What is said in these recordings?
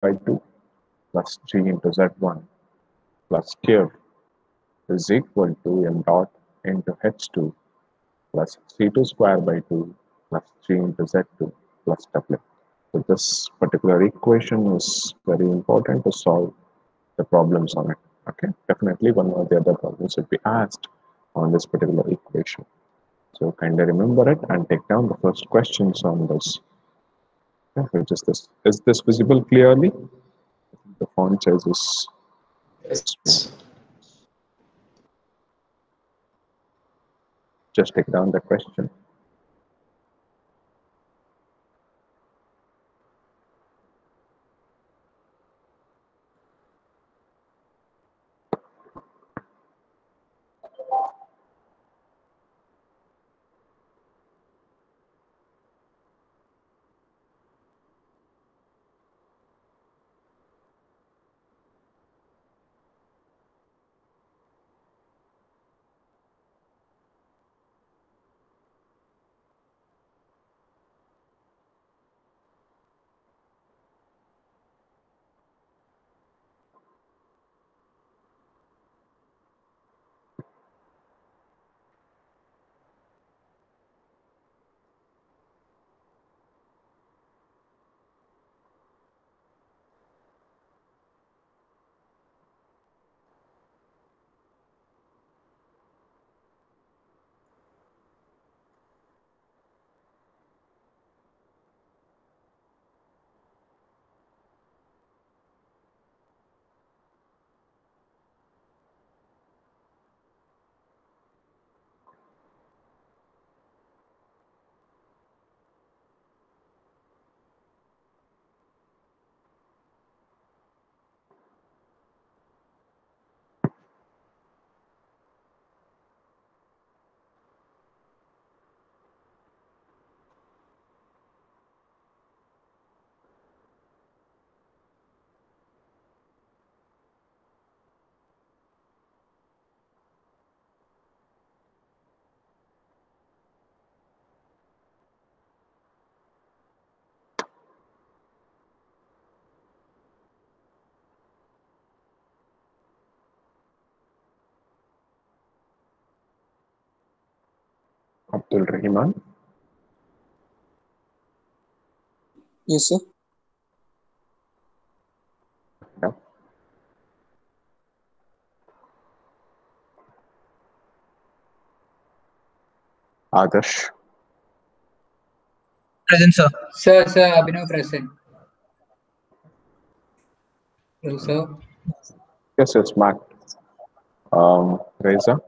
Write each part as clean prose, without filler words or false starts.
by 2 plus G into Z1 plus Q is equal to m dot into H2 plus C2 square by 2 plus G into Z2 plus W. So this particular equation is very important to solve the problems on it. Okay, definitely one or the other problems will be asked on this particular equation. So kindly remember it and take down the first questions on this. Okay, which is this? Is this visible clearly? The font size is small. Yes. Just take down the question. Abdul Rahman, Yes, sir. yeah. Adarsh, Present, sir. Sir, Abhinav present. Hello, sir. yes, it's Matt. Reza,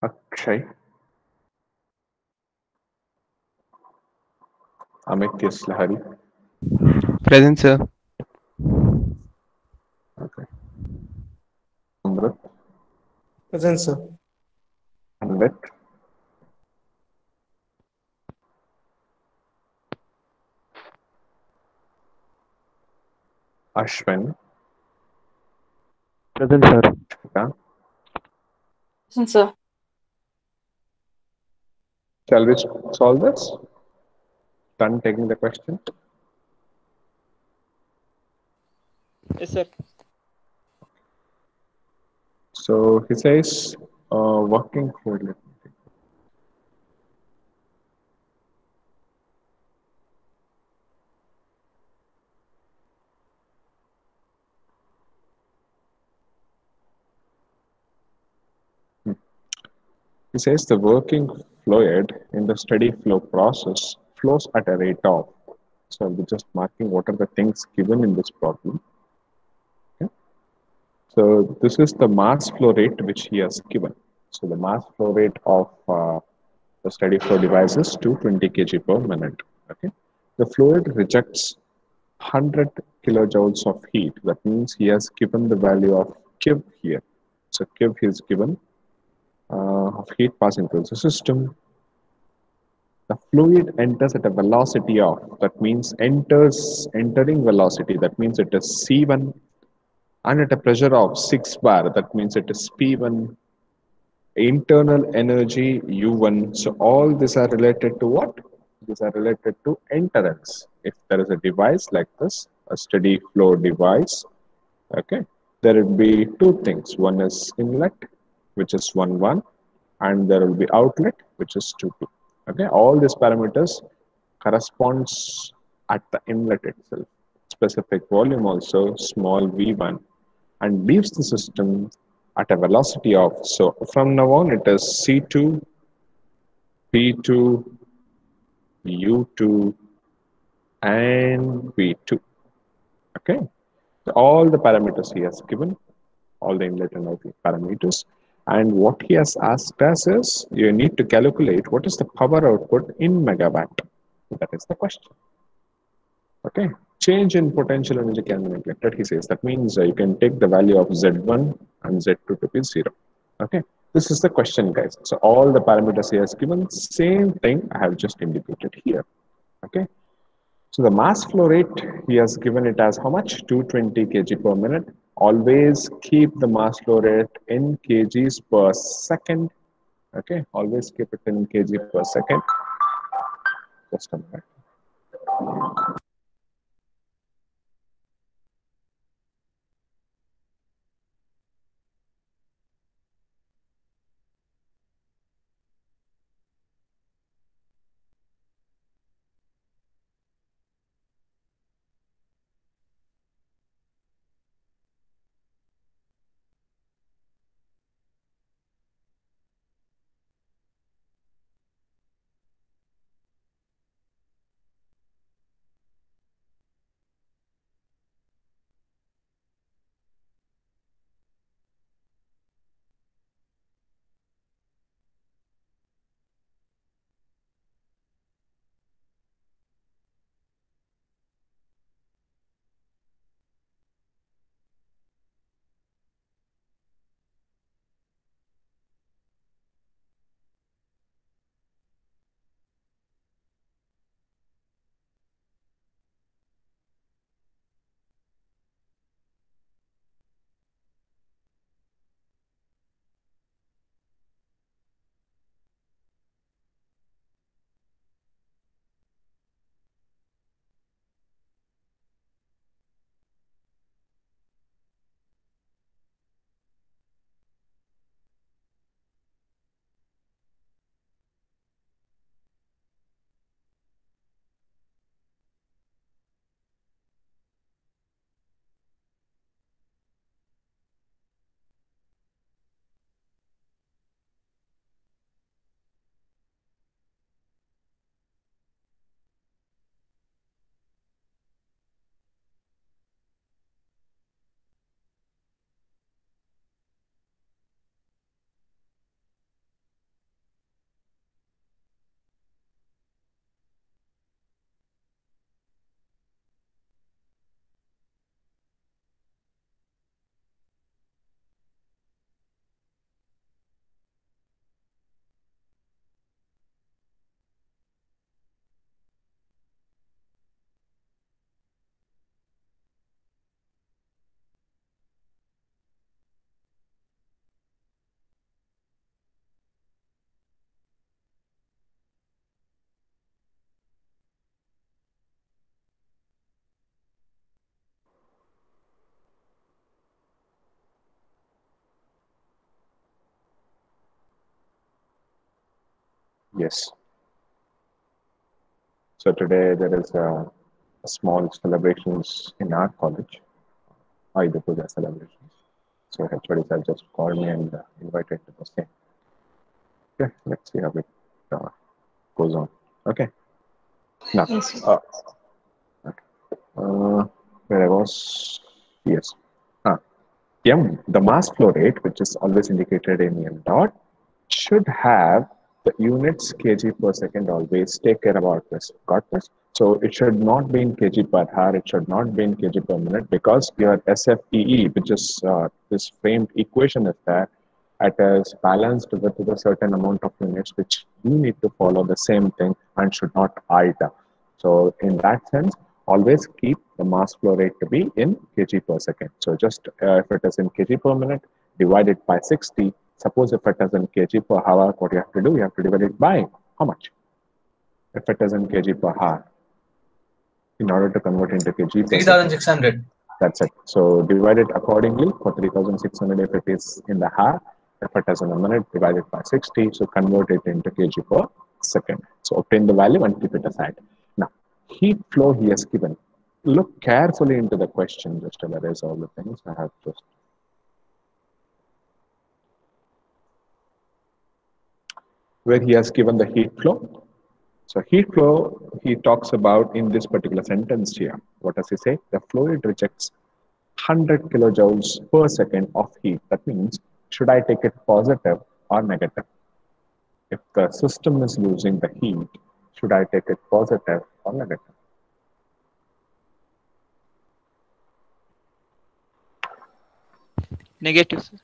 Akshay, Amit Yaslahari, Present, sir. okay. Amrit, Present, sir. Anvit, Ashwin, Present, sir. yeah. Present, sir. Shall we solve this? Done taking the question? Yes, sir. So he says working fluid. He says the working fluid in the steady flow process flows at a rate of. So I'll be just marking what are the things given in this problem. Okay. So this is the mass flow rate which he has given. So the mass flow rate of the steady flow device is 220 kg per minute. Okay. The fluid rejects 100 kilojoules of heat. That means he has given the value of Q here. So Q is given of heat passing through the system. The fluid enters at a velocity of, that means entering velocity, that means it is C1, and at a pressure of 6 bar, that means it is P1, internal energy U1. So all these are related to what? These are related to entrance. If there is a device like this, a steady flow device, okay, there will be two things. One is inlet, which is 1, 1, and there will be outlet, which is 2, 2. Okay, all these parameters corresponds at the inlet itself. Specific volume also small v1, and leaves the system at a velocity of, so from now on it is C2, P2, U2, and V2. Okay, so all the parameters he has given, all the inlet and outlet parameters. And what he has asked us is, you need to calculate what is the power output in megawatt. That is the question. Okay, change in potential energy can be neglected, he says. That means you can take the value of Z1 and Z2 to be 0. Okay, this is the question, guys. So all the parameters he has given, same thing I have just indicated here. Okay, so the mass flow rate, he has given it as how much? 220 kg per minute. Always keep the mass flow rate in kgs per second. Okay, always keep it in kg per second. Just a minute. Yes. So today there is a small celebrations in our college, Ayuda Puja celebrations. So HOD sir just called me and invited to the same. Okay, let's see how it uh, goes on. Okay. Now, Yes, sir. where I was, yes. Ah, M, the mass flow rate, which is always indicated in M dot, should have the units kg per second always take care about this. Got this? So it should not be in kg per hour. It should not be in kg per minute because your SFEE, which is this framed equation, is there. It is balanced with a certain amount of units which you need to follow the same thing and should not alter. So in that sense, always keep the mass flow rate to be in kg per second. So just if it is in kg per minute, divide it by 60. Suppose if it is in kg per hour, what you have to do? You have to divide it by how much? If it is in kg per hour, in order to convert into kg per second. 3600. That's it. So divide it accordingly for 3600 if it is in the hour. If it is in a minute, divide it by 60. So convert it into kg per second. So obtain the value and keep it aside. Now, heat flow he has given. Look carefully into the question just to erase all the things I have just. Where he has given the heat flow. So heat flow, he talks about in this particular sentence here. What does he say? The fluid rejects 100 kilojoules per second of heat. That means, should I take it positive or negative? If the system is losing the heat, should I take it positive or negative? Negative, sir.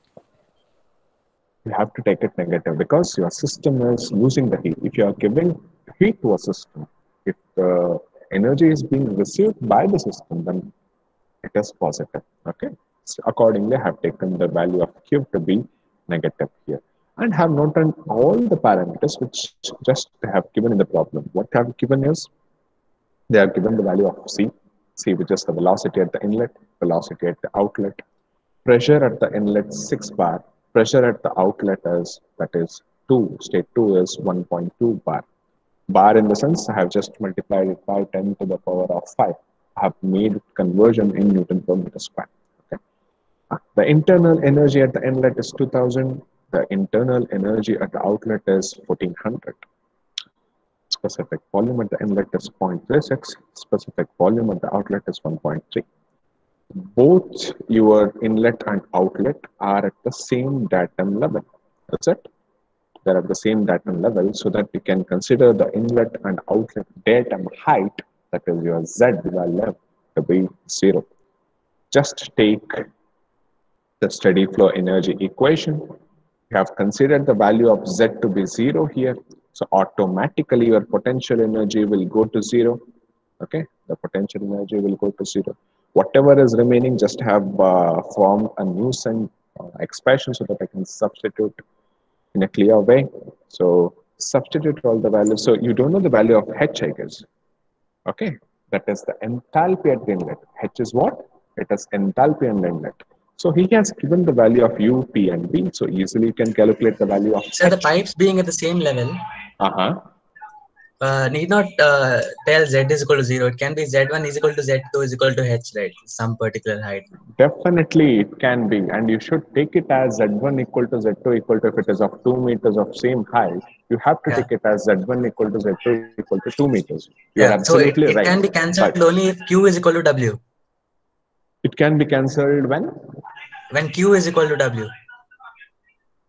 You have to take it negative because your system is losing the heat. If you are giving heat to a system, if the energy is being received by the system, then it is positive. Okay. So accordingly, I have taken the value of Q to be negative here and have noted all the parameters which just have given in the problem. What they have given is they have given the value of C, which is the velocity at the inlet, velocity at the outlet, pressure at the inlet 6 bar, pressure at the outlet is that is 2, state 2 is 1.2 bar. Bar in the sense I have just multiplied it by 10 to the power of 5. I have made conversion in Newton per meter square. Okay. The internal energy at the inlet is 2000. The internal energy at the outlet is 1400. Specific volume at the inlet is 0.36. Specific volume at the outlet is 1.3. Both your inlet and outlet are at the same datum level. That's it. They're at the same datum level so that you can consider the inlet and outlet datum height, that is your Z value, to be 0. Just take the steady flow energy equation. You have considered the value of Z to be 0 here. So automatically your potential energy will go to 0. Okay, the potential energy will go to 0. Whatever is remaining, just have formed a new expression so that I can substitute in a clear way. So substitute all the values. So you don't know the value of H, I guess. Okay, that is the enthalpy at the inlet. H is what? It is enthalpy at the inlet. So he has given the value of U, P, and B. So easily you can calculate the value of So H. the pipes being at the same level need not tell Z is equal to 0. It can be Z1 is equal to Z2 is equal to H, right? Some particular height. Definitely it can be, and you should take it as Z1 equal to Z2 equal to, if it is of 2 meters of same height, you have to Yeah. take it as Z1 equal to Z2 equal to 2 meters. You are Yeah. So absolutely it right. can be cancelled But only if Q is equal to W. it can be cancelled When Q is equal to W.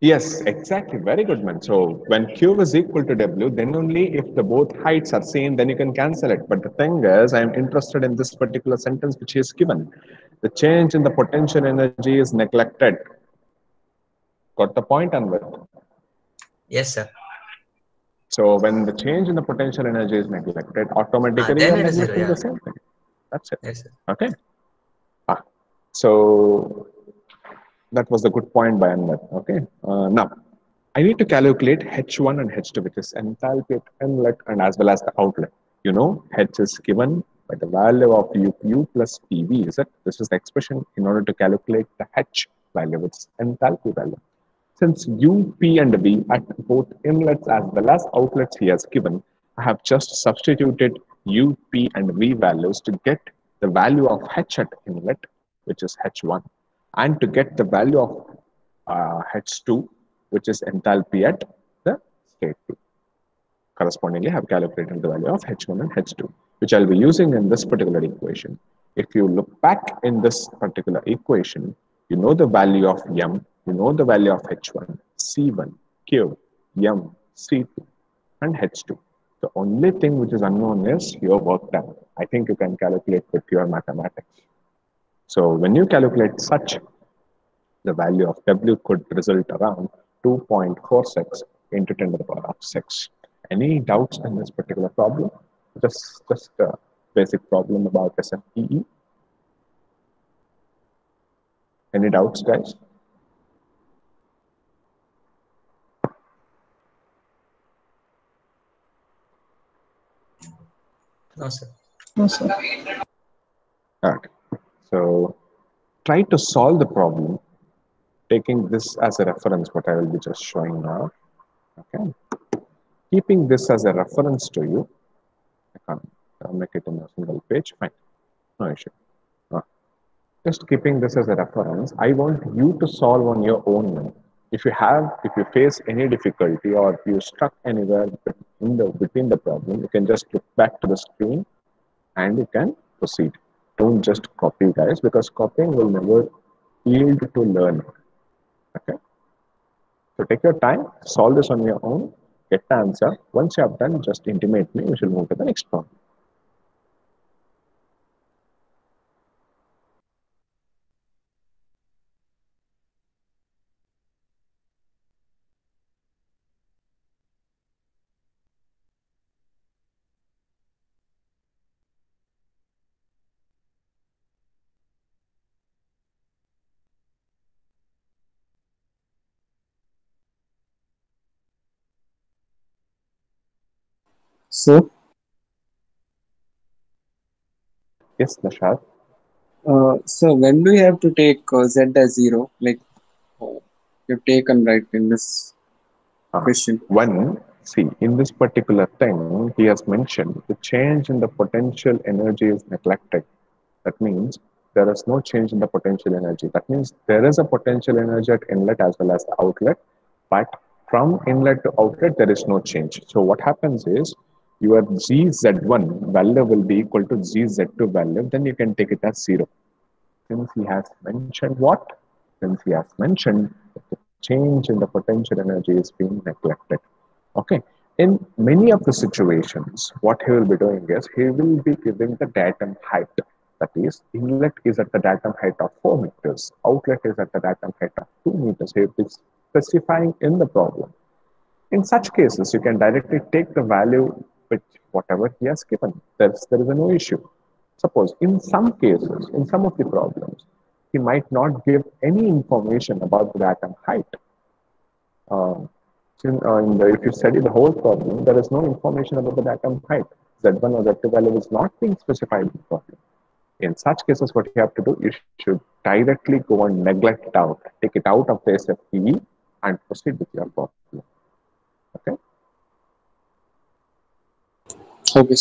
Yes, exactly. Very good, man. So when Q is equal to W, then only if the both heights are same, then you can cancel it. But the thing is, I am interested in this particular sentence which is given. The change in the potential energy is neglected. Got the point, Anwar? Yes, sir. So when the change in the potential energy is neglected, automatically you Then are it is 0. neglecting Yeah. the same thing. That's it. Yes, sir. Okay. So that was the good point by Anwar. Okay. Now, I need to calculate H1 and H2, which is enthalpy at inlet and as well as the outlet. You know, H is given by the value of U plus PV, is it? This is the expression in order to calculate the H value, which is enthalpy value. Since U, P, and V at both inlets as well as outlets he has given, I have just substituted U, P, and V values to get the value of H at inlet, which is H1, and to get the value of H2, which is enthalpy at the state 2. Correspondingly, I have calculated the value of H1 and H2, which I'll be using in this particular equation. If you look back in this particular equation, you know the value of M, you know the value of H1, C1, Q, M, C2, and H2. The only thing which is unknown is your work done. I think you can calculate with your mathematics. So when you calculate such, the value of W could result around 2.46 into 10 to the power of 6. Any doubts in this particular problem? Just a basic problem about SFEE. Any doubts, guys? No, sir. Okay. So try to solve the problem taking this as a reference, what I will be just showing now. Okay. Keeping this as a reference to you, I can't make it in a single page. Fine. No issue. Just keeping this as a reference, I want you to solve on your own. If you face any difficulty or if you stuck anywhere between the problem, you can just look back to the screen and you can proceed. Don't just copy, guys, because copying will never yield to learn. Okay. So take your time, solve this on your own, get the answer. Once you have done, just intimate me. We shall move to the next problem. So, Yes, Nashad. so when do you have to take z as 0? Like you've taken right in this question. One, see, in this particular thing, he has mentioned the change in the potential energy is neglected. That means there is no change in the potential energy. That means there is a potential energy at inlet as well as the outlet, but from inlet to outlet, there is no change. So what happens is your GZ1 value will be equal to GZ2 value, then you can take it as 0. Since he has mentioned what? Since he has mentioned that the change in the potential energy is being neglected. Okay. In many of the situations, what he will be doing is he will be giving the datum height. That is, inlet is at the datum height of 4 meters, outlet is at the datum height of 2 meters. He is specifying in the problem. In such cases, you can directly take the value which whatever he has given. There is no issue. Suppose in some cases, in some of the problems, he might not give any information about the atom height. Uh, if you study the whole problem, there is no information about the atom height. Z1 or Z2 value is not being specified in the problem. In such cases, what you have to do, you should directly go and neglect it out, take it out of the SFEE and proceed with your problem. Okay. Okay.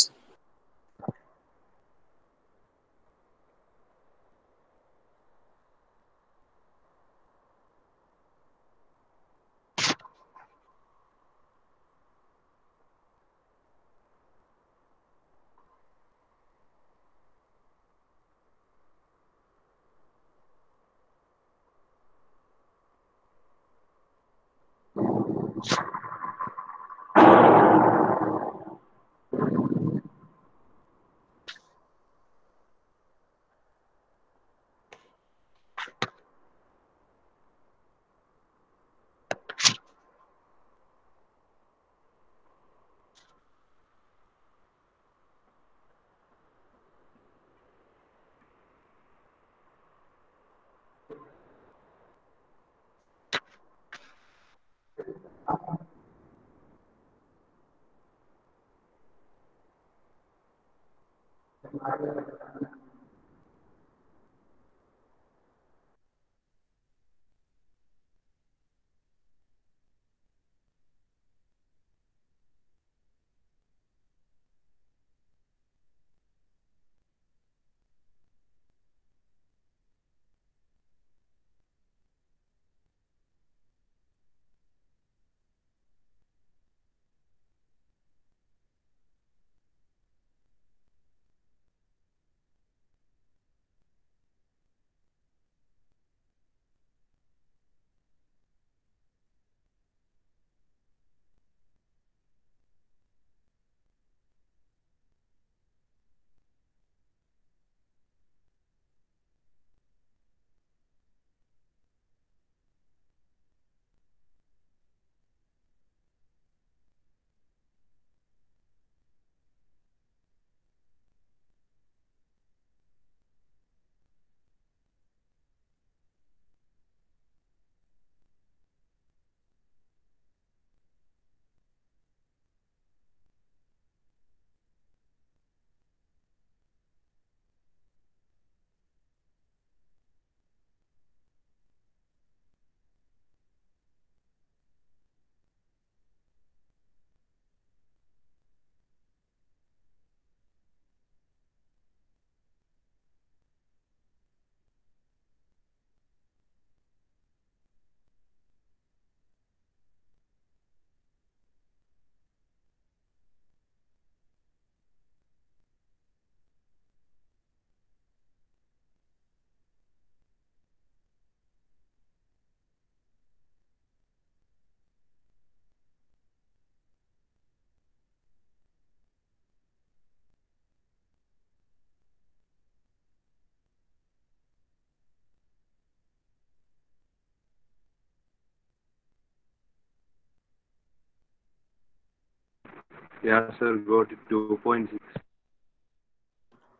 Yeah, sir, got it 2.6.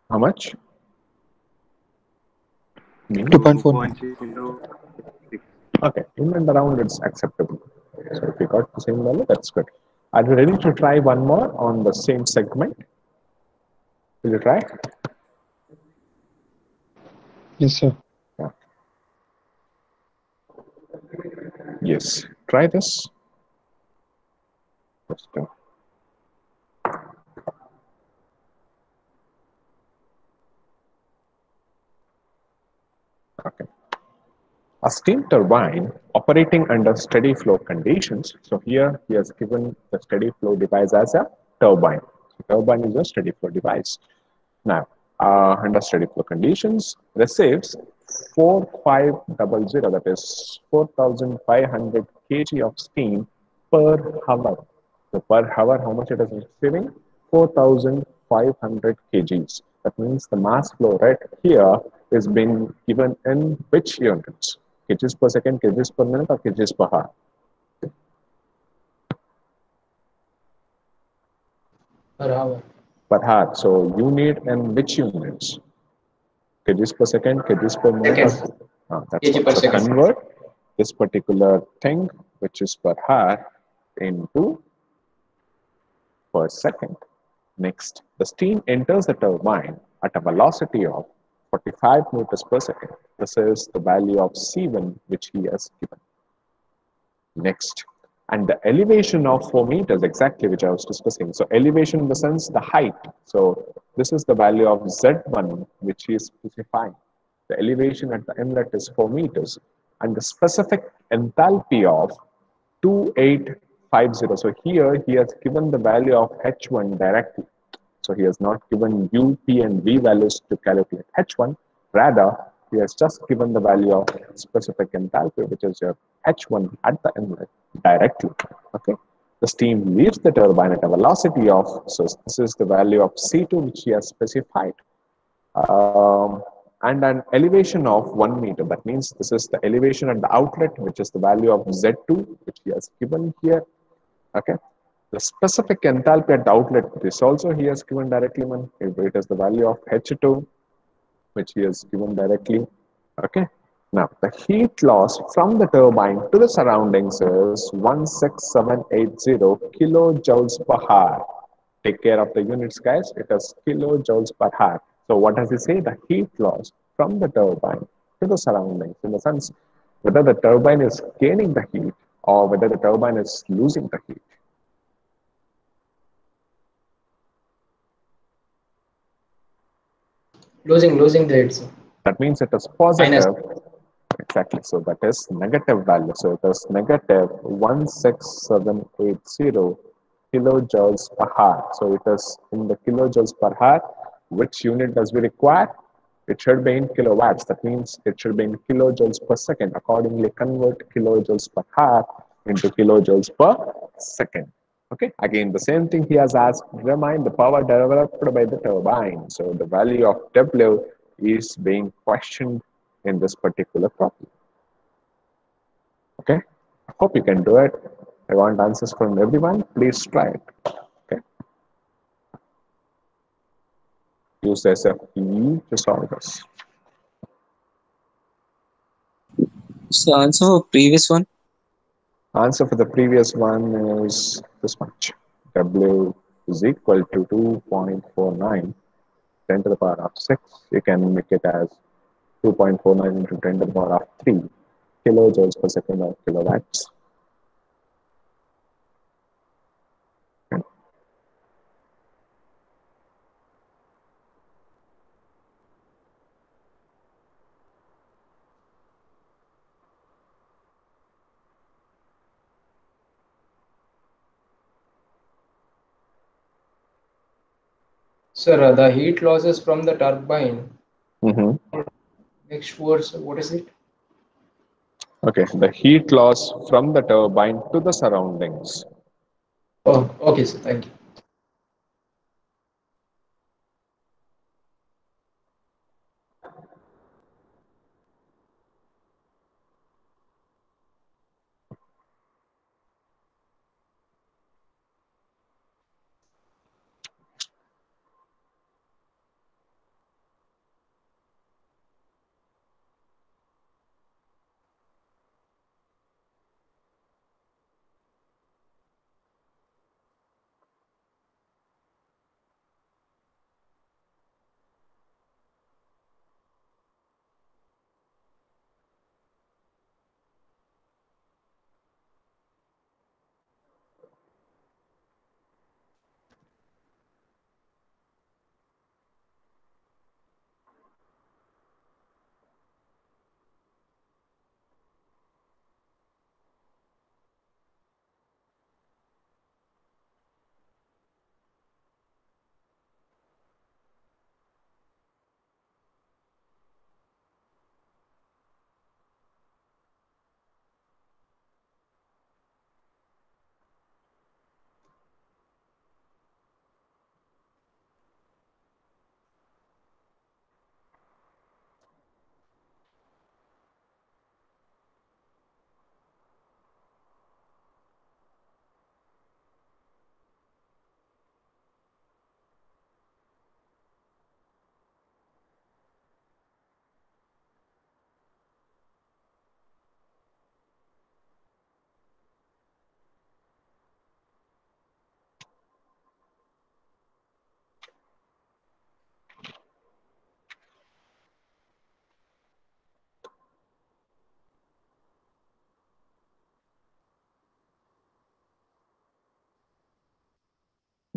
How much? Mean? 2.49. 2.6 into 6. Okay, in and around it's acceptable. So if you got the same value, that's good. Are you ready to try one more on the same segment? Will you try? Yes, sir. Yeah. Yes. Try this. Just, okay. A steam turbine operating under steady flow conditions. So here he has given the steady flow device as a turbine. So turbine is a steady flow device. Now, under steady flow conditions, receives 4500, that is 4500 kg of steam per hour. So per hour, how much it is receiving? 4500 kgs. That means the mass flow rate here is being given in which units? Kgs per second, kgs per minute, or kgs per hour? Per hour. Per hour. So you need in which units? Kgs per second, kgs per minute, or Seconds. that's kg what. per So second. convert this particular thing, which is per hour, into per second. Next, the steam enters the turbine at a velocity of 45 meters per second. This is the value of C1 which he has given. Next, and the elevation of 4 meters, exactly which I was discussing. So elevation in the sense the height. So this is the value of Z1 which he is specifying. The elevation at the inlet is 4 meters, and the specific enthalpy of 2850. So here he has given the value of H1 directly. So he has not given U, P, and V values to calculate H1. Rather, he has just given the value of specific enthalpy, which is your H1 at the inlet directly. Okay. The steam leaves the turbine at a velocity of, so this is the value of C2, which he has specified, and an elevation of 1 meter. That means this is the elevation at the outlet, which is the value of Z2, which he has given here. Okay. The specific enthalpy at the outlet, this also he has given directly, man. It is the value of H2, which he has given directly. Okay. Now, the heat loss from the turbine to the surroundings is 16780 kilojoules per hour. Take care of the units, guys. It is kilojoules per hour. So, what does he say? The heat loss from the turbine to the surroundings, in the sense whether the turbine is gaining the heat or whether the turbine is losing the heat. Losing the head, sir. That means it is Minus. positive. Exactly. So that is negative value. So it is negative 16780 kilojoules per hour. So it is in the kilojoules per hour. Which unit does we require? It should be in kilowatts. That means it should be in kilojoules per second. Accordingly, convert kilojoules per hour into kilojoules per second. Okay. Again, the same thing he has asked. Remind the power developed by the turbine. So the value of W is being questioned in this particular problem. Okay. I hope you can do it. I want answers from everyone. Please try it. Okay. Use SFEE to solve this. So also previous one. Answer for the previous one is this much. W is equal to 2.49 10 to the power of 6. You can make it as 2.49 into 10 to the power of 3 kilojoules per second or kilowatts. Okay. Sir, the heat losses from the turbine Mm-hmm. makes towards what is it? Okay, the heat loss from the turbine to the surroundings. Oh, okay, sir. Thank you.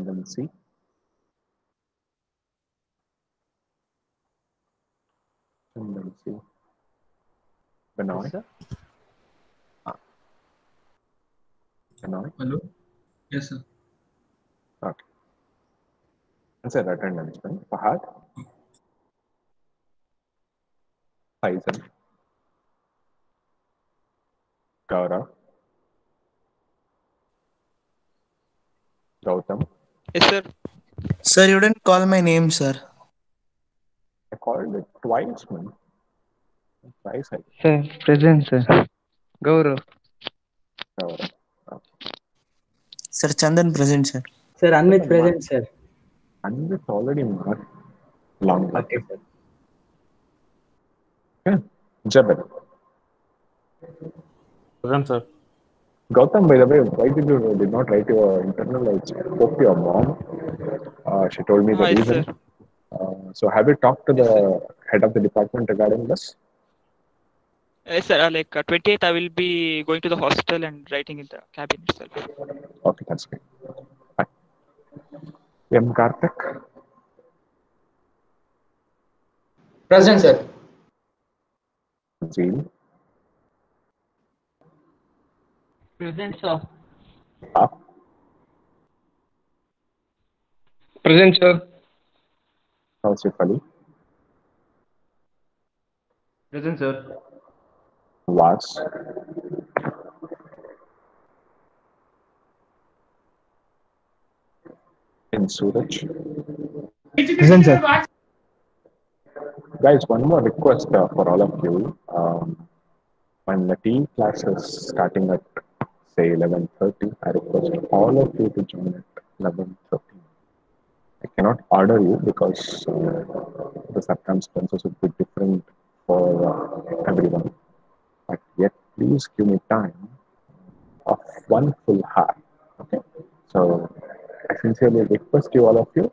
And then C. And then C. Benoy. Yes, sir. Benoy. Hello? Yes, sir. Okay. Answer attendance, right? Fahad. Faisal. Gaurav. Gautam. Yes, sir. Sir, you didn't call my name, sir. I called it twice, man. Twice I Sir, present, sir. Gaurav. Gaurav. Okay. Sir, Chandan present, sir. Sir, Anmit Mark. present, sir. And it's already marked long back. Okay, sir. Okay. Jabal. Present, sir. Gautam, by the way, why did not write your internal? I spoke to your mom. She told me the Yes, sir. reason. So have you talked to Yes, sir. the head of the department regarding this? Yes, sir. Like 28th, I will be going to the hostel and writing in the cabin itself. Okay, that's great. Fine. M. Karthik. Present, sir. Zeel. Present, sir. Up. Present, sir. Tausif Ali. Present, sir. Was. In Suraj. Present, sir. Guys, one more request for all of you. When the tea class is starting at say 11:30, I request all of you to join at 11:30. I cannot order you because the circumstances would be different for everyone. But yet, please give me time of one full hour. Okay. So I sincerely request you all of you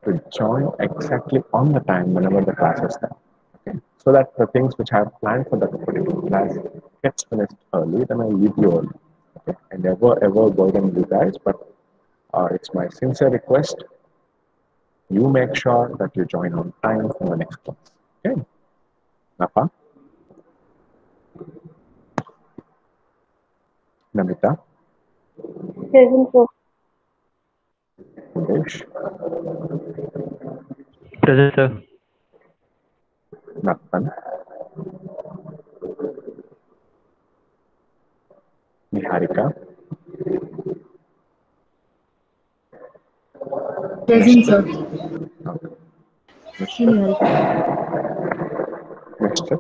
to join exactly on the time whenever the class is done. Okay. So that the things which I have planned for that particular class gets finished early, then I leave you early. Okay. I never ever burden you guys, but it's my sincere request. You make sure that you join on time for the next class. Okay. Napa, Namita, Present, sir. Udesh, Present, sir. Nathan, Niharika, Present, Mr. sir. Mr. Mr.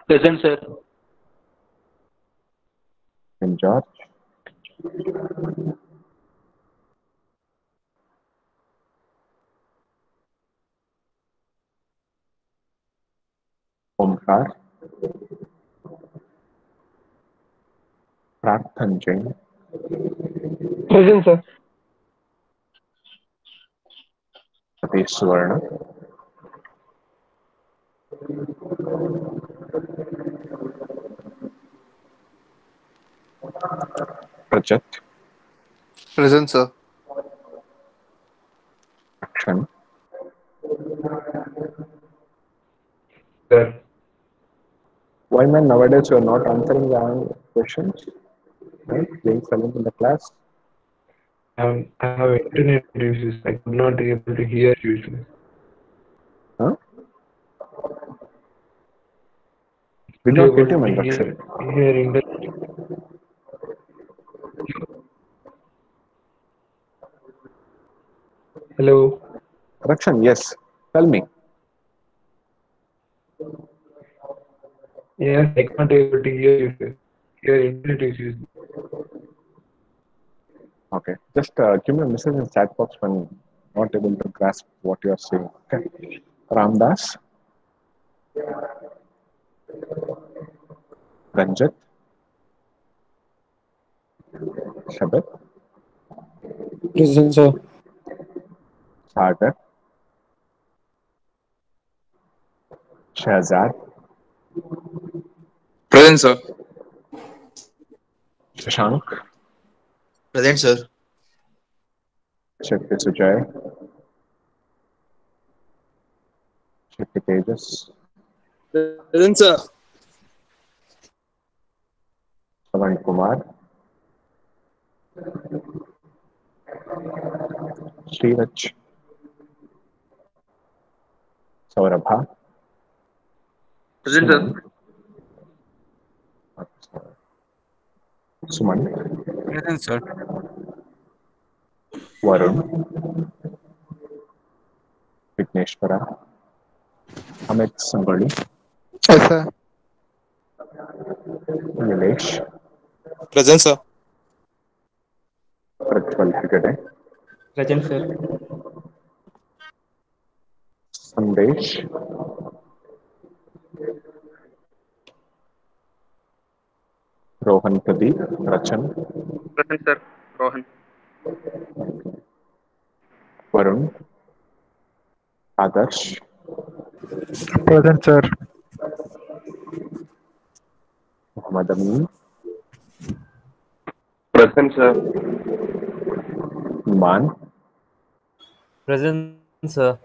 Present, sir. and George, Omkar, Prathan Jain, Present, sir. Satish Suvarna, Rajat, Present, sir. Akshan, Sir. why man nowadays you are not answering the questions? Right? Playing silent in the class. I have internet issues. I could not able to hear you, sir. Huh? Did Not not get able you, to man, Rakshan. hearing the. Hello. Rakshan, yes. Tell me. Yes, I can't able to hear you, sir. Your internet issues. Okay. Just give me a message in chat box when not able to grasp what you are saying. Okay. Ramdas, Ranjit, Shabbat, Present, sir. Sagar, Shahzad, Present, sir. Shashank, Present, sir. Check the Sujay. Check the Tejas. Present, sir. Savan Kumar. Sriraj. Saurabha. Present, Suman. sir. Suman. Present, sir. Varun. Vigneshwara. Amit Sambali. Yes, sir. Nilesh. Present, sir. Pratwal Hegade. Present, sir. Sandesh. Rohan Pradeep. Rachan. Present, sir. Rohan. Varun. Adarsh. Present, sir. Muhammad Amin. Present, sir. Iman. Present, sir.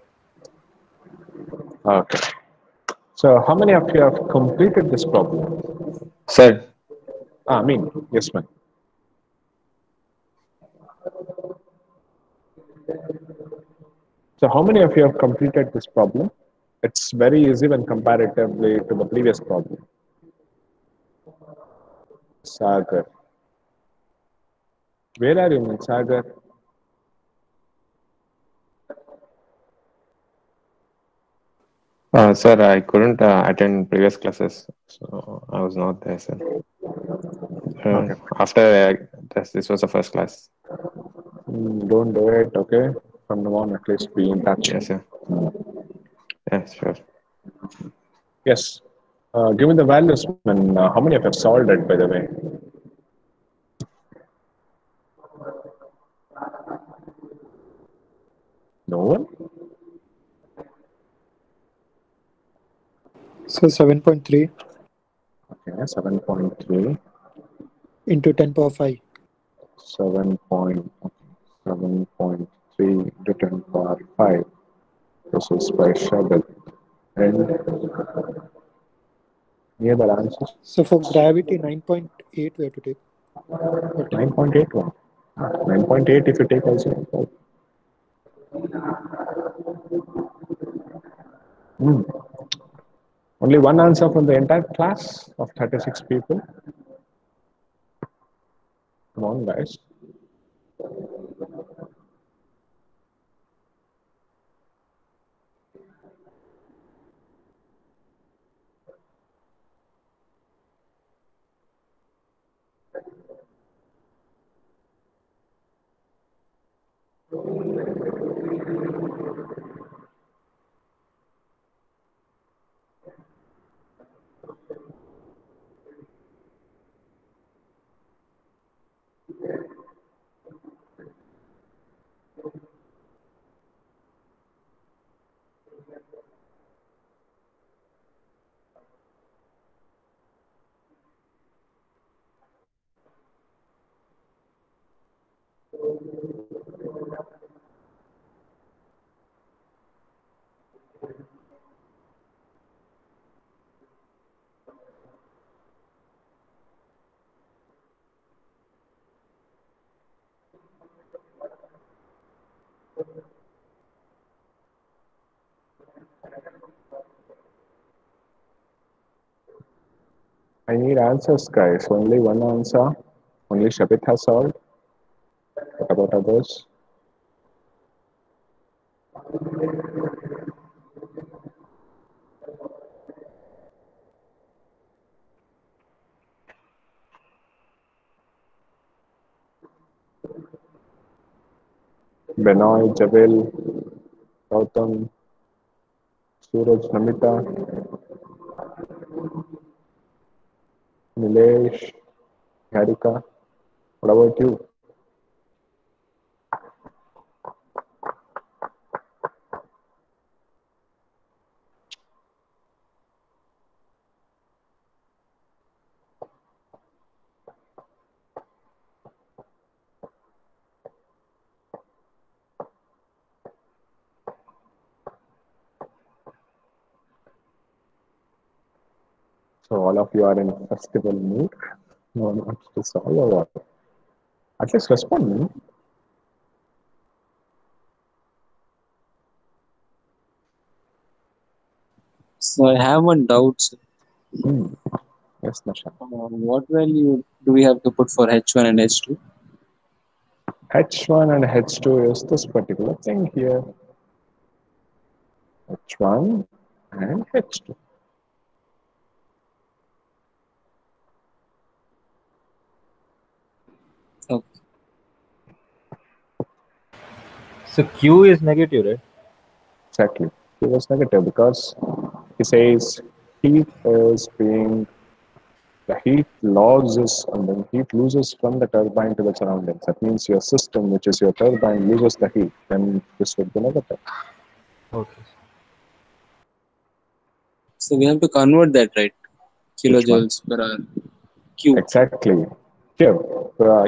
Okay. So, how many of you have completed this problem? Sir. I mean, yes, ma'am. So, how many of you have completed this problem? It's very easy when comparatively to the previous problem. Sagar. Where are you, Sagar? Sir, I couldn't attend previous classes, so I was not there, sir. Okay. After this was the first class. Don't do it, okay? From now on, at least be in touch. Yes, sir. Yes, sure. Yes. Give me the values, man. How many of you have solved it, by the way? No one? So 7.3 Okay, 7.3. into 10 power 5. 7.3 into 10 power 5. This is by Shabbat. And any other answers? So for gravity, 9.8 we have to take. 9.81. 9.8 if you take also. Hmm. Only one answer from the entire class of 36 people. Come on, guys. I need answers, guys. Only one answer. Only Shabit has solved. What about others? Benoy, Javel, Gautam, Suraj, Namita, Nilesh, Harika. What about you? So all of you are in festival mood. No one wants to solve or what? At least respond me. So I have one doubt, sir. Yes, Nasha. What value do we have to put for H1 and H2? H1 and H2 is this particular thing here. H1 and H2. Okay. So Q is negative, right? Exactly. He was negative because he says heat is being the heat loses and then heat loses from the turbine to the surroundings. That means your system, which is your turbine, loses the heat. Then this would be negative. Okay. So we have to convert that, right? Which one? Kilojoules per hour. Q. Exactly. Here,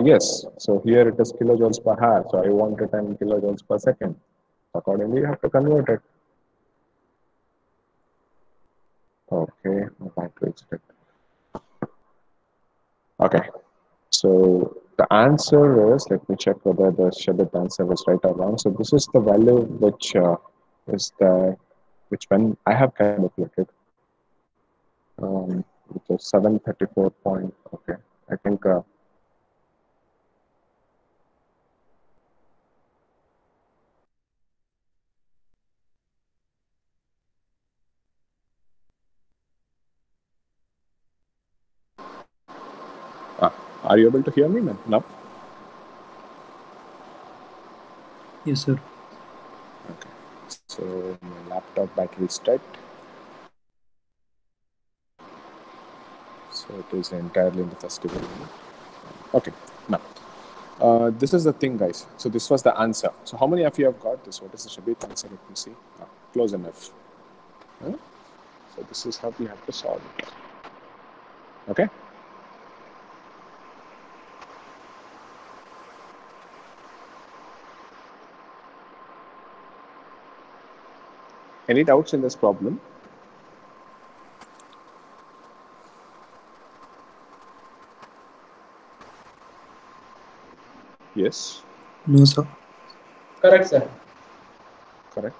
yes. So here it is kilojoules per hour. So I want it in kilojoules per second. Accordingly, you have to convert it. Okay, my battery is dead. Okay, so the answer is, let me check whether the Shabbat answer is right or wrong. So this is the value which is the, which when I have calculated, which is 734 point, okay, I think are you able to hear me now? Yes, sir. Okay, so my laptop battery is dead. So it is entirely in the festival. Okay, now this is the thing, guys. So this was the answer. So how many of you have got this? What is the Shabbat answer? Let me see. Close enough. Huh? So this is how we have to solve it. Okay. Any doubts in this problem? Yes. No, sir. Correct, sir. Correct.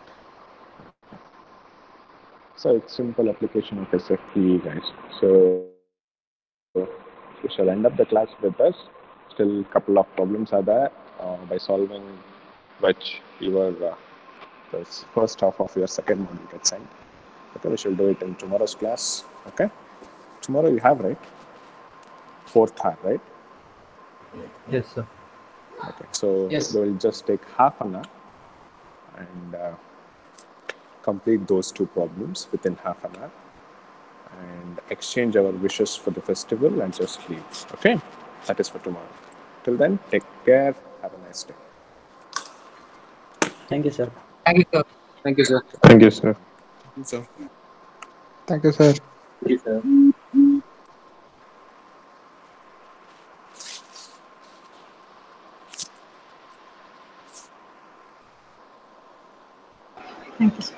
So it's simple application of SFEE, guys. So we shall end up the class with this. Still, couple of problems are there by solving which your the first half of your second module gets sent. Okay, we shall do it in tomorrow's class. Okay. Tomorrow you have, right? Fourth hour, right? Yes, sir. Okay. So Yes. we will just take half an hour and complete those two problems within half an hour and exchange our wishes for the festival and just leave. Okay, that is for tomorrow. Till then, take care. Have a nice day. Thank you, sir. Thank you, sir. Thank you, sir. Thank you, sir. So. Thank you, sir. Thank you, sir. Thank you, sir.